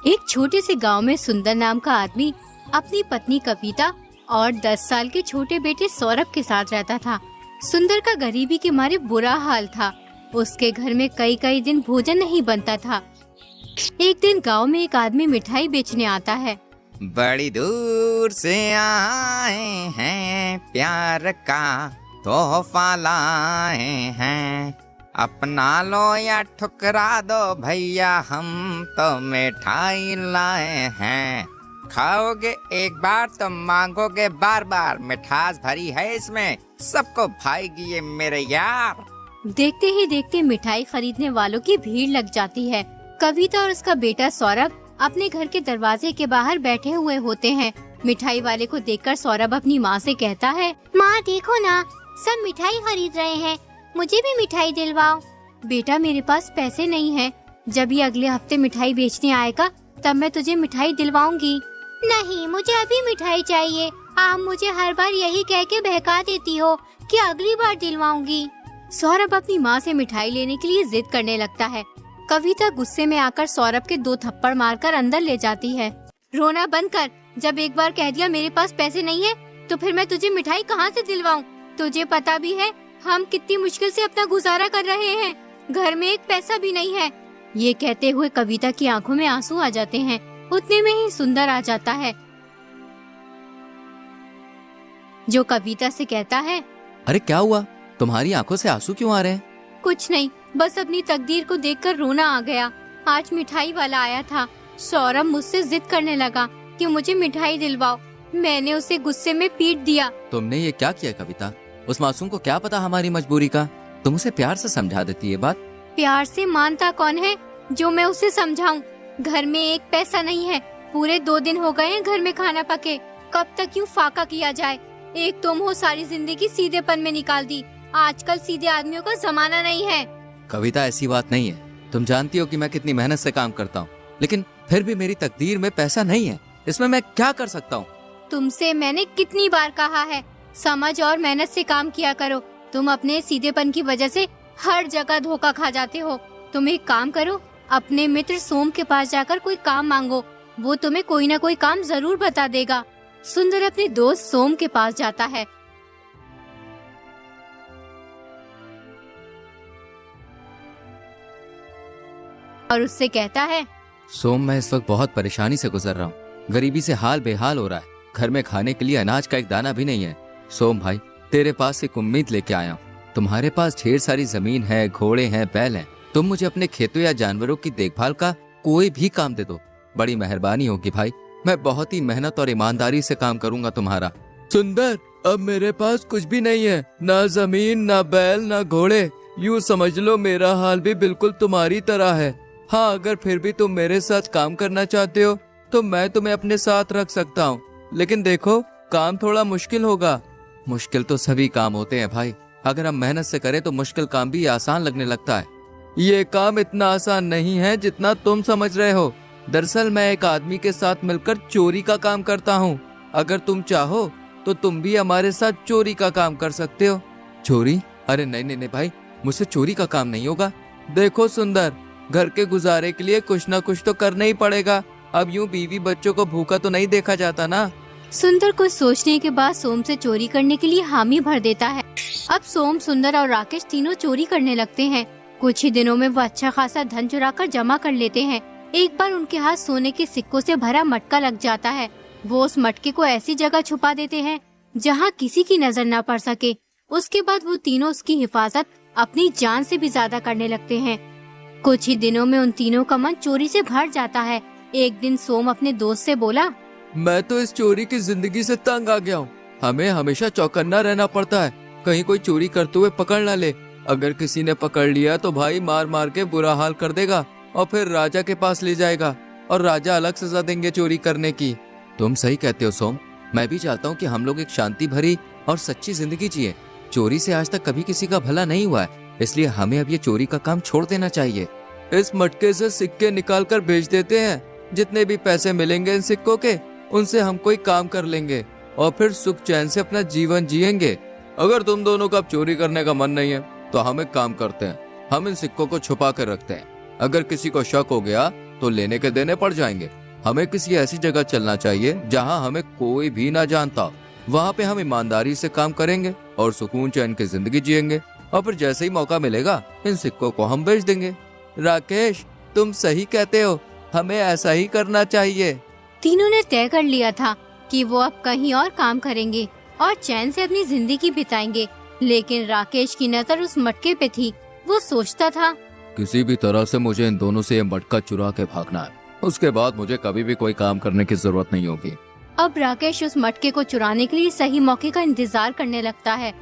एक छोटे से गांव में सुंदर नाम का आदमी अपनी पत्नी कविता और 10 साल के छोटे बेटे सौरभ के साथ रहता था। सुंदर का गरीबी के मारे बुरा हाल था। उसके घर में कई कई दिन भोजन नहीं बनता था। एक दिन गांव में एक आदमी मिठाई बेचने आता है। बड़ी दूर से आए हैं, प्यार का तोहफा लाए हैं, अपना लो या ठुकरा दो भैया, हम तो मिठाई लाए हैं। खाओगे एक बार तो मांगोगे बार बार, मिठास भरी है इसमें, सबको भाएगी ये मेरे यार। देखते ही देखते मिठाई खरीदने वालों की भीड़ लग जाती है। कविता और उसका बेटा सौरभ अपने घर के दरवाजे के बाहर बैठे हुए होते हैं। मिठाई वाले को देखकर सौरभ अपनी माँ से कहता है, माँ देखो ना, सब मिठाई खरीद रहे हैं, मुझे भी मिठाई दिलवाओ। बेटा मेरे पास पैसे नहीं हैं, जब ये अगले हफ्ते मिठाई बेचने आएगा तब मैं तुझे मिठाई दिलवाऊंगी। नहीं, मुझे अभी मिठाई चाहिए। आप मुझे हर बार यही कह के बहका देती हो कि अगली बार दिलवाऊंगी। सौरभ अपनी माँ से मिठाई लेने के लिए जिद करने लगता है। कविता गुस्से में आकर सौरभ के 2 थप्पड़ मारकर अंदर ले जाती है। रोना बंद कर, जब एक बार कह दिया मेरे पास पैसे नहीं है तो फिर मैं तुझे मिठाई कहाँ से दिलवाऊं? तुझे पता भी है हम कितनी मुश्किल से अपना गुजारा कर रहे हैं, घर में एक पैसा भी नहीं है। ये कहते हुए कविता की आंखों में आंसू आ जाते हैं। उतने में ही सुंदर आ जाता है, जो कविता से कहता है, अरे क्या हुआ, तुम्हारी आंखों से आंसू क्यों आ रहे हैं? कुछ नहीं, बस अपनी तकदीर को देखकर रोना आ गया। आज मिठाई वाला आया था, सौरभ मुझसे जिद करने लगा कि मुझे मिठाई दिलवाओ। मैंने उसे गुस्से में पीट दिया। तुमने ये क्या किया कविता? उस मासूम को क्या पता हमारी मजबूरी का? तुम उसे प्यार से समझा देती है बात। प्यार से मानता कौन है जो मैं उसे समझाऊं? घर में एक पैसा नहीं है, पूरे 2 दिन हो गए हैं घर में खाना पके। कब तक यूँ फाका किया जाए? एक तुम हो सारी जिंदगी सीधेपन में निकाल दी। आजकल सीधे आदमियों का जमाना नहीं है। कविता ऐसी बात नहीं है, तुम जानती हो कि मैं कितनी मेहनत से काम करता हूँ, लेकिन फिर भी मेरी तकदीर में पैसा नहीं है। इसमें मैं क्या कर सकता हूँ? तुमसे मैंने कितनी बार कहा है, समझ और मेहनत से काम किया करो। तुम अपने सीधेपन की वजह से हर जगह धोखा खा जाते हो। तुम एक काम करो, अपने मित्र सोम के पास जाकर कोई काम मांगो, वो तुम्हें कोई ना कोई काम जरूर बता देगा। सुंदर अपने दोस्त सोम के पास जाता है। और उससे कहता है, सोम, मैं इस वक्त बहुत परेशानी से गुजर रहा हूँ। गरीबी से हाल बेहाल हो रहा है, घर में खाने के लिए अनाज का एक दाना भी नहीं है। सोम भाई, तेरे पास एक उम्मीद लेके आया हूँ। तुम्हारे पास ढेर सारी जमीन है, घोड़े हैं, बैल हैं। तुम मुझे अपने खेतों या जानवरों की देखभाल का कोई भी काम दे दो, बड़ी मेहरबानी होगी भाई। मैं बहुत ही मेहनत और ईमानदारी से काम करूंगा तुम्हारा। सुंदर, अब मेरे पास कुछ भी नहीं है, ना जमीन, ना बैल, ना घोड़े। यूँ समझ लो मेरा हाल भी बिल्कुल तुम्हारी तरह है। हाँ, अगर फिर भी तुम मेरे साथ काम करना चाहते हो तो मैं तुम्हें अपने साथ रख सकता हूँ, लेकिन देखो काम थोड़ा मुश्किल होगा। मुश्किल तो सभी काम होते हैं भाई, अगर हम मेहनत से करें तो मुश्किल काम भी आसान लगने लगता है। ये काम इतना आसान नहीं है जितना तुम समझ रहे हो। दरअसल मैं एक आदमी के साथ मिलकर चोरी का काम करता हूँ। अगर तुम चाहो तो तुम भी हमारे साथ चोरी का काम कर सकते हो। चोरी? अरे नहीं नहीं नहीं भाई, मुझसे चोरी का काम नहीं होगा। देखो सुंदर, घर के गुजारे के लिए कुछ ना कुछ तो करना ही पड़ेगा। अब यूँ बीवी बच्चों को भूखा तो नहीं देखा जाता ना। सुंदर कुछ सोचने के बाद सोम से चोरी करने के लिए हामी भर देता है। अब सोम, सुंदर और राकेश तीनों चोरी करने लगते हैं। कुछ ही दिनों में वो अच्छा खासा धन चुरा कर जमा कर लेते हैं। एक बार उनके हाथ सोने के सिक्कों से भरा मटका लग जाता है। वो उस मटके को ऐसी जगह छुपा देते हैं जहाँ किसी की नजर न पड़ सके। उसके बाद वो तीनों उसकी हिफाजत अपनी जान से भी ज्यादा करने लगते हैं। कुछ ही दिनों में उन तीनों का मन चोरी से भर जाता है। एक दिन सोम अपने दोस्त से बोला, मैं तो इस चोरी की जिंदगी से तंग आ गया हूँ। हमें हमेशा चौकन्ना रहना पड़ता है, कहीं कोई चोरी करते हुए पकड़ ना ले। अगर किसी ने पकड़ लिया तो भाई मार मार के बुरा हाल कर देगा और फिर राजा के पास ले जाएगा और राजा अलग सजा देंगे चोरी करने की। तुम सही कहते हो सोम, मैं भी चाहता हूँ कि हम लोग एक शांति भरी और सच्ची जिंदगी जिए। चोरी से आज तक कभी किसी का भला नहीं हुआ है, इसलिए हमें अब ये चोरी का काम छोड़ देना चाहिए। इस मटके से सिक्के निकाल कर भेज देते हैं, जितने भी पैसे मिलेंगे इन सिक्कों के उनसे हम कोई काम कर लेंगे और फिर सुख चैन से अपना जीवन जिएंगे। अगर तुम दोनों का अब चोरी करने का मन नहीं है तो हम एक काम करते हैं, हम इन सिक्कों को छुपा कर रखते हैं। अगर किसी को शक हो गया तो लेने के देने पड़ जाएंगे। हमें किसी ऐसी जगह चलना चाहिए जहाँ हमें कोई भी ना जानता। वहाँ पे हम ईमानदारी से काम करेंगे और सुकून चैन की जिंदगी जिएंगे, और फिर जैसे ही मौका मिलेगा इन सिक्कों को हम बेच देंगे। राकेश, तुम सही कहते हो, हमें ऐसा ही करना चाहिए। तीनों ने तय कर लिया था कि वो अब कहीं और काम करेंगे और चैन से अपनी जिंदगी बिताएंगे। लेकिन राकेश की नजर उस मटके पे थी। वो सोचता था, किसी भी तरह से मुझे इन दोनों से ये मटका चुरा के भागना है। उसके बाद मुझे कभी भी कोई काम करने की जरूरत नहीं होगी। अब राकेश उस मटके को चुराने के लिए सही मौके का इंतजार करने लगता है।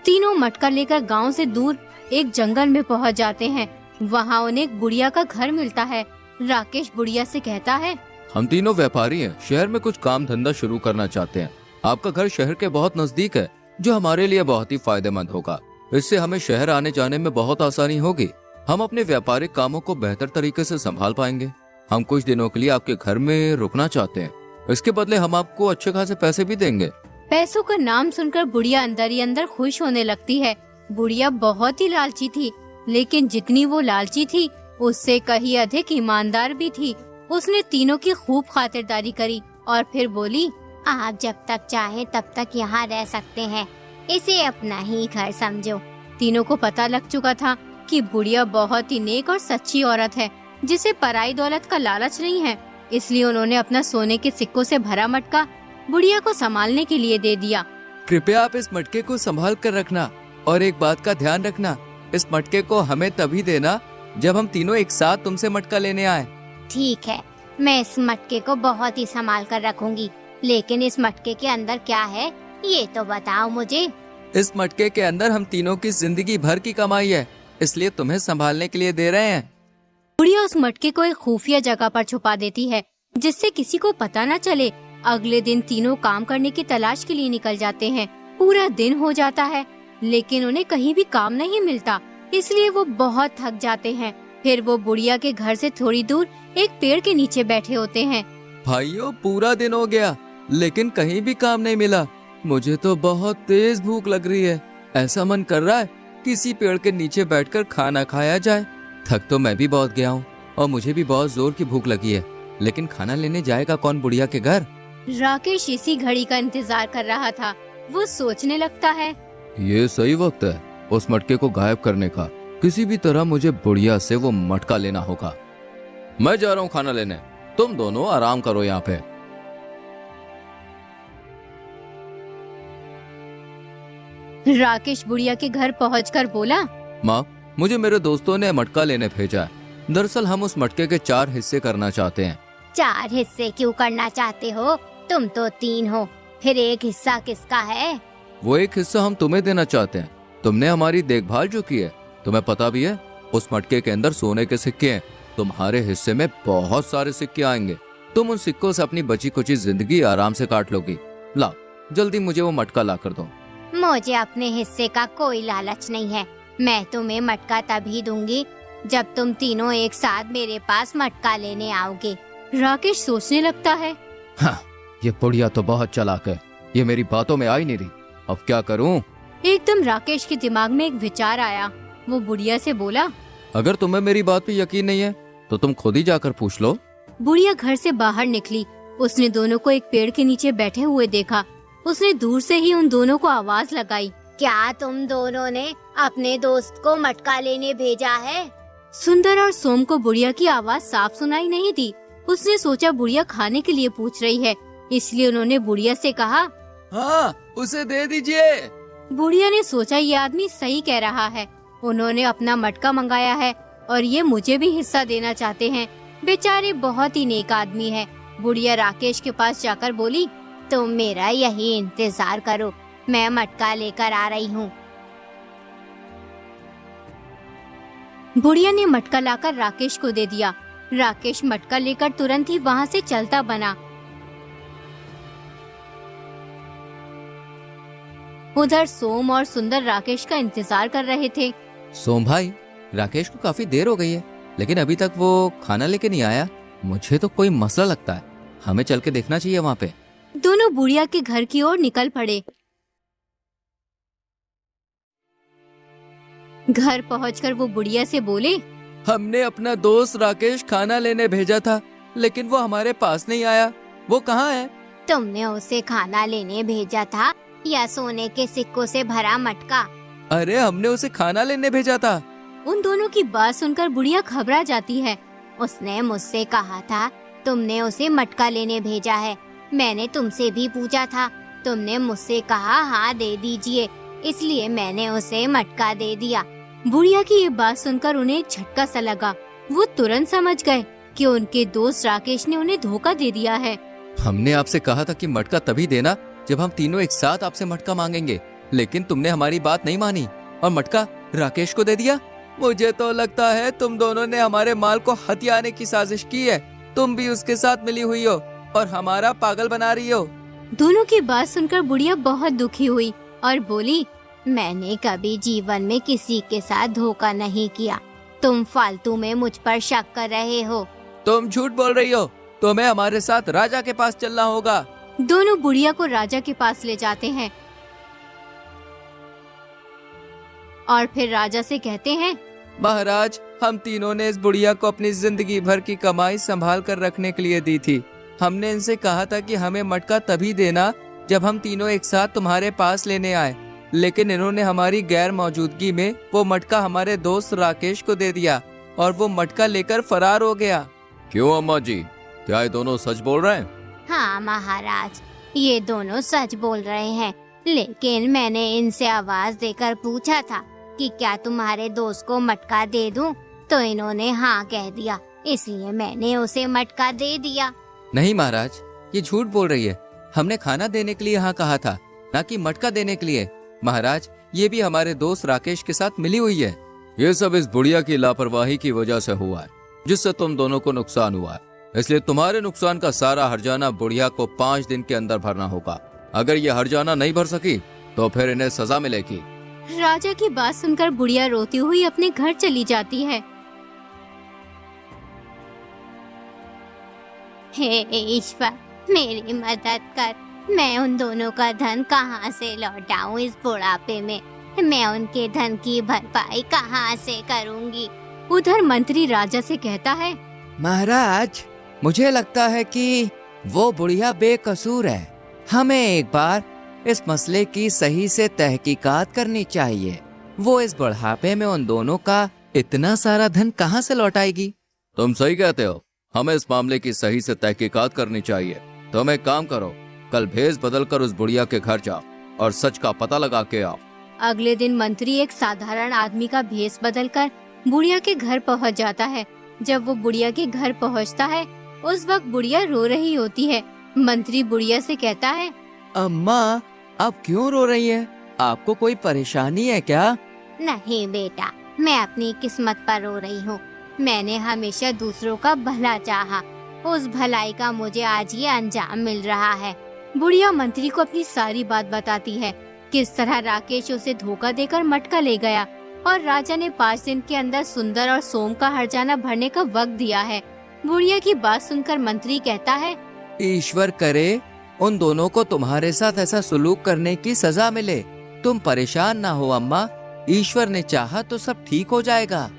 तीनों मटका लेकर गांव से दूर एक जंगल में पहुंच जाते हैं। वहां उन्हें एक बुढ़िया का घर मिलता है। राकेश बुढ़िया से कहता है, हम तीनों व्यापारी हैं, शहर में कुछ काम धंधा शुरू करना चाहते हैं। आपका घर शहर के बहुत नजदीक है, जो हमारे लिए बहुत ही फायदेमंद होगा। इससे हमें शहर आने जाने में बहुत आसानी होगी। हम अपने व्यापारिक कामों को बेहतर तरीके से संभाल पाएंगे। हम कुछ दिनों के लिए आपके घर में रुकना चाहते हैं। इसके बदले हम आपको अच्छे खासे पैसे भी देंगे। पैसों का नाम सुनकर बुढ़िया अंदर ही अंदर खुश होने लगती है। बुढ़िया बहुत ही लालची थी, लेकिन जितनी वो लालची थी उससे कहीं अधिक ईमानदार भी थी। उसने तीनों की खूब खातिरदारी करी और फिर बोली, आप जब तक चाहे तब तक यहाँ रह सकते हैं। इसे अपना ही घर समझो। तीनों को पता लग चुका था कि बुढ़िया बहुत ही नेक और सच्ची औरत है, जिसे पराई दौलत का लालच नहीं है। इसलिए उन्होंने अपना सोने के सिक्कों से भरा मटका बुढ़िया को संभालने के लिए दे दिया। कृपया आप इस मटके को संभाल कर रखना, और एक बात का ध्यान रखना, इस मटके को हमें तभी देना जब हम तीनों एक साथ तुमसे मटका लेने आए। ठीक है, मैं इस मटके को बहुत ही संभाल कर रखूंगी। लेकिन इस मटके के अंदर क्या है, ये तो बताओ मुझे। इस मटके के अंदर हम तीनों की जिंदगी भर की कमाई है, इसलिए तुम्हें संभालने के लिए दे रहे हैं। बुढ़िया उस मटके को एक खुफिया जगह पर छुपा देती है, जिससे किसी को पता न चले। अगले दिन तीनों काम करने की तलाश के लिए निकल जाते हैं। पूरा दिन हो जाता है, लेकिन उन्हें कहीं भी काम नहीं मिलता, इसलिए वो बहुत थक जाते हैं। फिर वो बुढ़िया के घर से थोड़ी दूर एक पेड़ के नीचे बैठे होते हैं। भाइयों, पूरा दिन हो गया, लेकिन कहीं भी काम नहीं मिला। मुझे तो बहुत तेज भूख लग रही है। ऐसा मन कर रहा है किसी पेड़ के नीचे बैठकर खाना खाया जाए। थक तो मैं भी बहुत गया हूँ और मुझे भी बहुत जोर की भूख लगी है, लेकिन खाना लेने जाएगा कौन बुढ़िया के घर? राकेश इसी घड़ी का इंतजार कर रहा था। वो सोचने लगता है, ये सही वक्त है उस मटके को गायब करने का। किसी भी तरह मुझे बुढ़िया से वो मटका लेना होगा। मैं जा रहा हूँ खाना लेने, तुम दोनों आराम करो यहाँ पे। राकेश बुढ़िया के घर पहुंचकर बोला, माँ, मुझे मेरे दोस्तों ने मटका लेने भेजा है। दरअसल हम उस मटके के 4 हिस्से करना चाहते हैं। 4 हिस्से क्यों करना चाहते हो? तुम तो 3 हो, फिर एक हिस्सा किसका है? वो एक हिस्सा हम तुम्हें देना चाहते हैं। तुमने हमारी देखभाल जो की है, तुम्हें पता भी है उस मटके के अंदर सोने के सिक्के हैं। तुम्हारे हिस्से में बहुत सारे सिक्के आएंगे। तुम उन सिक्कों से अपनी बची कुची जिंदगी आराम से काट लोगी। लाओ जल्दी मुझे वो मटका ला कर दो। मुझे अपने हिस्से का कोई लालच नहीं है। मैं तुम्हें मटका तभी दूंगी जब तुम तीनों एक साथ मेरे पास मटका लेने आओगे। राकेश सोचने लगता है, हाँ, ये बुढ़िया तो बहुत चालाक है। ये मेरी बातों में आई नहीं रही, अब क्या करूं? एकदम राकेश के दिमाग में एक विचार आया। वो बुढ़िया से बोला, अगर तुम्हें मेरी बात पे यकीन नहीं है तो तुम खुद ही जाकर पूछ लो। बुढ़िया घर से बाहर निकली। उसने दोनों को एक पेड़ के नीचे बैठे हुए देखा। उसने दूर से ही उन दोनों को आवाज लगाई, क्या तुम दोनों ने अपने दोस्त को मटका लेने भेजा है? सुंदर और सोम को बुढ़िया की आवाज साफ सुनाई नहीं दी। उसने सोचा बुढ़िया खाने के लिए पूछ रही है, इसलिए उन्होंने बुढ़िया से कहा, हाँ, उसे दे दीजिए। बुढ़िया ने सोचा ये आदमी सही कह रहा है। उन्होंने अपना मटका मंगाया है और ये मुझे भी हिस्सा देना चाहते हैं। बेचारे बहुत ही नेक आदमी है। बुढ़िया राकेश के पास जाकर बोली, तुम मेरा यही इंतजार करो, मैं मटका लेकर आ रही हूँ। बुढ़िया ने मटका लाकर राकेश को दे दिया। राकेश मटका लेकर तुरंत ही वहाँ से चलता बना। उधर सोम और सुंदर राकेश का इंतजार कर रहे थे। सोम भाई, राकेश को काफी देर हो गई है, लेकिन अभी तक वो खाना लेके नहीं आया। मुझे तो कोई मसला लगता है, हमें चल के देखना चाहिए वहाँ पे। दोनों बुढ़िया के घर की ओर निकल पड़े। घर पहुंचकर वो बुढ़िया से बोले, हमने अपना दोस्त राकेश खाना लेने भेजा था, लेकिन वो हमारे पास नहीं आया। वो कहाँ है? तुमने उसे खाना लेने भेजा था या सोने के सिक्कों से भरा मटका? अरे हमने उसे खाना लेने भेजा था। उन दोनों की बात सुनकर बुढ़िया घबरा जाती है। उसने मुझसे कहा था तुमने उसे मटका लेने भेजा है। मैंने तुमसे भी पूछा था, तुमने मुझसे कहा हाँ दे दीजिए, इसलिए मैंने उसे मटका दे दिया। बुढ़िया की ये बात सुनकर उन्हें एक झटका सा लगा। वो तुरंत समझ गए कि उनके दोस्त राकेश ने उन्हें धोखा दे दिया है। हमने आपसे कहा था कि मटका तभी देना जब हम तीनों एक साथ आपसे मटका मांगेंगे, लेकिन तुमने हमारी बात नहीं मानी और मटका राकेश को दे दिया। मुझे तो लगता है तुम दोनों ने हमारे माल को हथियाने की साजिश की है। तुम भी उसके साथ मिली हुई हो और हमारा पागल बना रही हो। दोनों की बात सुनकर बुढ़िया बहुत दुखी हुई और बोली, मैंने कभी जीवन में किसी के साथ धोखा नहीं किया। तुम फालतू में मुझ पर शक कर रहे हो। तुम झूठ बोल रही हो। तुम्हें हमारे साथ राजा के पास चलना होगा। दोनों बुढ़िया को राजा के पास ले जाते हैं और फिर राजा से कहते हैं, महाराज, हम तीनों ने इस बुढ़िया को अपनी जिंदगी भर की कमाई संभाल कर रखने के लिए दी थी। हमने इनसे कहा था कि हमें मटका तभी देना जब हम तीनों एक साथ तुम्हारे पास लेने आए, लेकिन इन्होंने हमारी गैर मौजूदगी में वो मटका हमारे दोस्त राकेश को दे दिया और वो मटका लेकर फरार हो गया। क्यों अम्मा जी, क्या ये दोनों सच बोल रहे हैं? हाँ महाराज, ये दोनों सच बोल रहे हैं, लेकिन मैंने इनसे आवाज देकर पूछा था कि क्या तुम्हारे दोस्त को मटका दे दूं, तो इन्होंने हाँ कह दिया, इसलिए मैंने उसे मटका दे दिया। नहीं महाराज, ये झूठ बोल रही है। हमने खाना देने के लिए हाँ कहा था, ना कि मटका देने के लिए। महाराज, ये भी हमारे दोस्त राकेश के साथ मिली हुई है। ये सब इस बुढ़िया की लापरवाही की वजह से हुआ है, जिससे तुम दोनों को नुकसान हुआ है। इसलिए तुम्हारे नुकसान का सारा हर्जाना बुढ़िया को 5 दिन के अंदर भरना होगा। अगर ये हर्जाना नहीं भर सकी तो फिर इन्हें सजा मिलेगी। राजा की बात सुनकर बुढ़िया रोती हुई अपने घर चली जाती है। हे ईश्वर, मेरी मदद कर। मैं उन दोनों का धन कहाँ से लौटाऊं इस बुढ़ापे में? मैं उनके धन की भरपाई कहाँ से करूँगी? उधर मंत्री राजा से कहता है, महाराज, मुझे लगता है कि वो बुढ़िया बेकसूर है। हमें एक बार इस मसले की सही से तहकीकात करनी चाहिए। वो इस बुढ़ापे में उन दोनों का इतना सारा धन कहाँ से लौटाएगी? तुम सही कहते हो, हमें इस मामले की सही से तहकीकात करनी चाहिए। तुम एक काम करो, कल भेष बदल कर उस बुढ़िया के घर जाओ और सच का पता लगा के आओ। अगले दिन मंत्री एक साधारण आदमी का भेष बदलकर बुढ़िया के घर पहुंच जाता है। जब वो बुढ़िया के घर पहुंचता है, उस वक्त बुढ़िया रो रही होती है। मंत्री बुढ़िया से कहता है, अम्मा, आप क्यों रो रही हैं? आपको कोई परेशानी है क्या? नहीं बेटा, मैं अपनी किस्मत पर रो रही हूँ। मैंने हमेशा दूसरों का भला चाहा, उस भलाई का मुझे आज ये अंजाम मिल रहा है। बुढ़िया मंत्री को अपनी सारी बात बताती है, किस तरह राकेश उसे धोखा देकर मटका ले गया और राजा ने 5 दिन के अंदर सुंदर और सोम का हर्जाना भरने का वक्त दिया है। बुढ़िया की बात सुनकर मंत्री कहता है, ईश्वर करे उन दोनों को तुम्हारे साथ ऐसा सुलूक करने की सजा मिले। तुम परेशान ना हो अम्मा, ईश्वर ने चाहा तो सब ठीक हो जाएगा।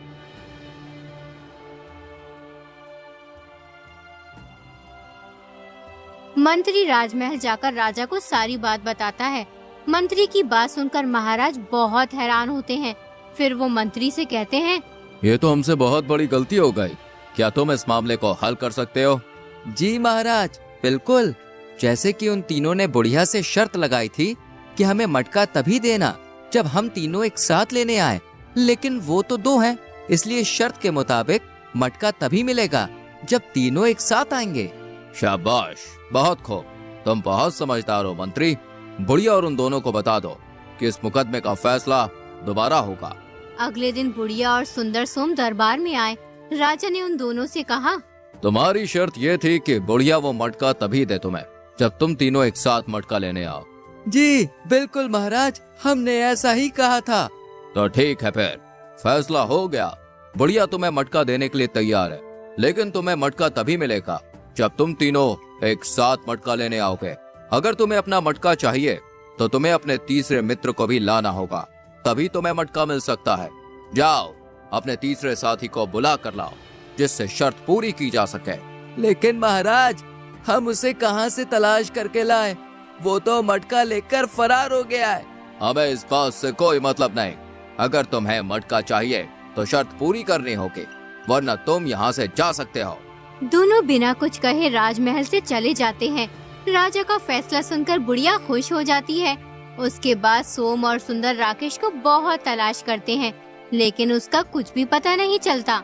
मंत्री राजमहल जाकर राजा को सारी बात बताता है। मंत्री की बात सुनकर महाराज बहुत हैरान होते हैं। फिर वो मंत्री से कहते हैं, ये तो हमसे बहुत बड़ी गलती हो गई। क्या तुम इस मामले को हल कर सकते हो? जी महाराज, बिल्कुल। जैसे कि उन तीनों ने बुढ़िया से शर्त लगाई थी कि हमें मटका तभी देना जब हम तीनों एक साथ लेने आए, लेकिन वो तो 2 हैं, इसलिए शर्त के मुताबिक मटका तभी मिलेगा जब तीनों एक साथ आएंगे। शाबाश, बहुत खूब, तुम बहुत समझदार हो मंत्री। बुढ़िया और उन दोनों को बता दो कि इस मुकदमे का फैसला दोबारा होगा। अगले दिन बुढ़िया और सुंदर सोम दरबार में आए। राजा ने उन दोनों से कहा, तुम्हारी शर्त ये थी कि बुढ़िया वो मटका तभी दे तुम्हें जब तुम तीनों एक साथ मटका लेने आओ। जी बिल्कुल महाराज, हमने ऐसा ही कहा था। तो ठीक है, फिर फैसला हो गया। बुढ़िया तुम्हें मटका देने के लिए तैयार है, लेकिन तुम्हें मटका तभी मिलेगा जब तुम तीनों एक साथ मटका लेने आओगे। अगर तुम्हें अपना मटका चाहिए तो तुम्हें अपने तीसरे मित्र को भी लाना होगा, तभी तुम्हें मटका मिल सकता है। जाओ, अपने तीसरे साथी को बुला कर लाओ, जिससे शर्त पूरी की जा सके। लेकिन महाराज, हम उसे कहां से तलाश करके लाएं? वो तो मटका लेकर फरार हो गया है। हमें इस बात से कोई मतलब नहीं। अगर तुम्हें मटका चाहिए तो शर्त पूरी करनी होगी, वरना तुम यहाँ से जा सकते हो। दोनों बिना कुछ कहे राजमहल से चले जाते हैं। राजा का फैसला सुनकर बुढ़िया खुश हो जाती है। उसके बाद सोम और सुंदर राकेश को बहुत तलाश करते हैं, लेकिन उसका कुछ भी पता नहीं चलता।